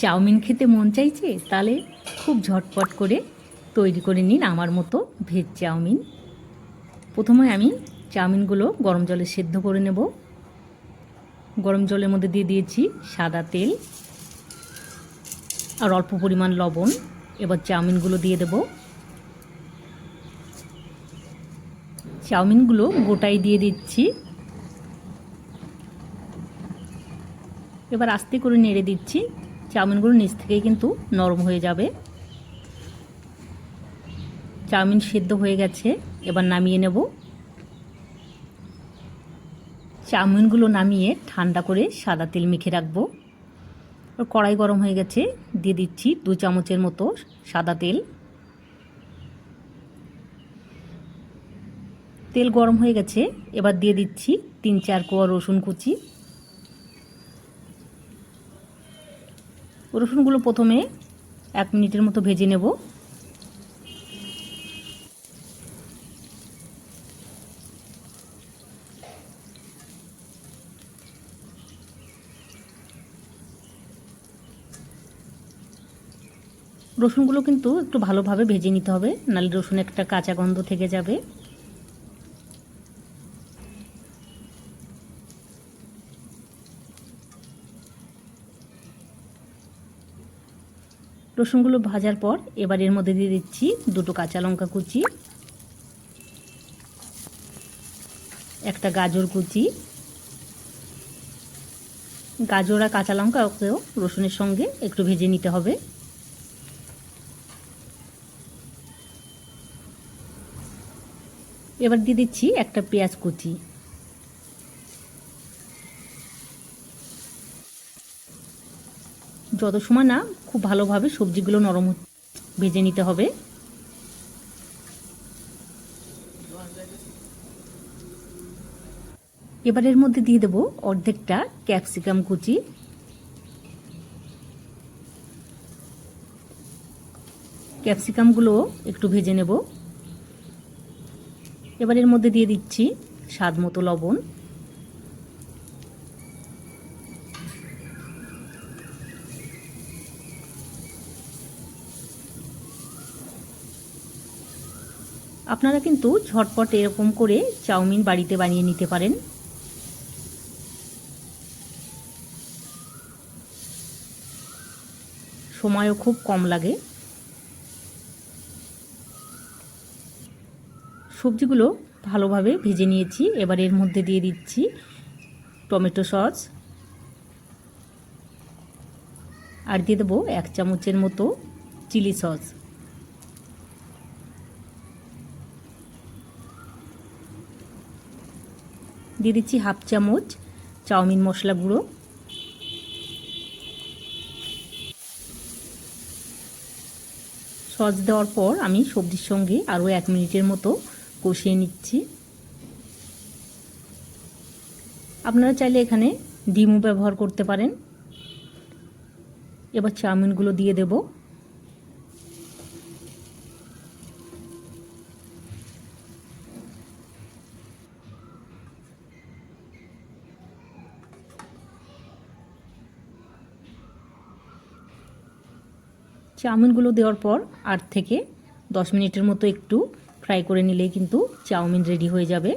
Chowmein খেতে মন চাইছে, তাহলে খুব ঝটপট করে তৈরি করে নিন আমার মতো ভেজ চাউমিন। প্রথমে আমি চাউমিনগুলো গরম জলে সেদ্ধ করে নেব। গরম জলের মধ্যে দিয়ে দিয়েছি সাদা তেল আর অল্প পরিমাণ লবণ। এবার চাউমিনগুলো দিয়ে দেব। চাউমিনগুলো গোটাই দিয়ে দিচ্ছি। এবার আস্তে করে নেড়ে দিচ্ছি। চাউমিনগুলো নিচ থেকেই কিন্তু নরম হয়ে যাবে। চাউমিন সেদ্ধ হয়ে গেছে, এবার নামিয়ে নেব। চাউমিনগুলো নামিয়ে ঠান্ডা করে সাদা তেল মেখে রাখবো। কড়াই গরম হয়ে গেছে, দিয়ে দিচ্ছি 2 চামচের মতো সাদা তেল। তেল গরম হয়ে গেছে, এবার দিয়ে দিচ্ছি 3-4 কোয়া রসুন কুচি। রসুনগুলো প্রথমে 1 মিনিটের মতো ভেজে নেব। রসুনগুলো কিন্তু একটু ভালোভাবে ভেজে নিতে হবে, নাহলে রসুন একটা কাঁচা গন্ধ থেকে যাবে। রসুনগুলো ভাজার পর এবার এর মধ্যে দিয়ে দিচ্ছি 2টো কাঁচা লঙ্কা কুচি, একটা গাজর কুচি। গাজর আর কাঁচা লঙ্কাকেও রসুনের সঙ্গে একটু ভেজে নিতে হবে। এবার দিয়ে দিচ্ছি একটা পেঁয়াজ কুচি। যত সময় না খুব ভালোভাবে সবজিগুলো নরম ভেজে নিতে হবে। এবার এর মধ্যে দিয়ে দেব অর্ধেকটা ক্যাপসিকাম কুচি। ক্যাপসিকামগুলো একটু ভেজে নেব। এবার এর মধ্যে দিয়ে দিচ্ছি স্বাদ মতো লবণ। আপনারা কিন্তু ঝটপট এরকম করে চাউমিন বাড়িতে বানিয়ে নিতে পারেন। সময়ও খুব কম লাগে। সবজিগুলো ভালোভাবে ভেজে নিয়েছি। এবার এর মধ্যে দিয়ে দিচ্ছি টমেটো সস, আর দিয়ে দেবো 1 চামচের মতো চিলি সস। দিয়ে দিচ্ছি 1/2 চামচ চাউমিন মশলা গুঁড়ো। সস দেওয়ার পর আমি সবজির সঙ্গে আরও 1 মিনিটের মতো কষিয়ে নিচ্ছি। আপনারা চাইলে এখানে ডিমও ব্যবহার করতে পারেন। এবার চাউমিনগুলো দিয়ে দেব। চাউমিনগুলো দেওয়ার পর 8 থেকে 10 মিনিটের মতো একটু ফ্রাই করে নিলেই কিন্তু চাউমিন রেডি হয়ে যাবে।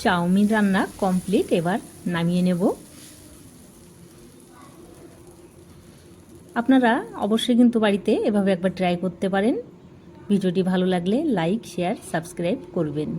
চাউমিন রান্না কমপ্লিট, এবার নামিয়ে নেব। আপনারা অবশ্যই কিন্তু বাড়িতে এভাবে একবার ট্রাই করতে পারেন। ভিডিওটি ভালো লাগলে লাইক, শেয়ার, সাবস্ক্রাইব করবেন।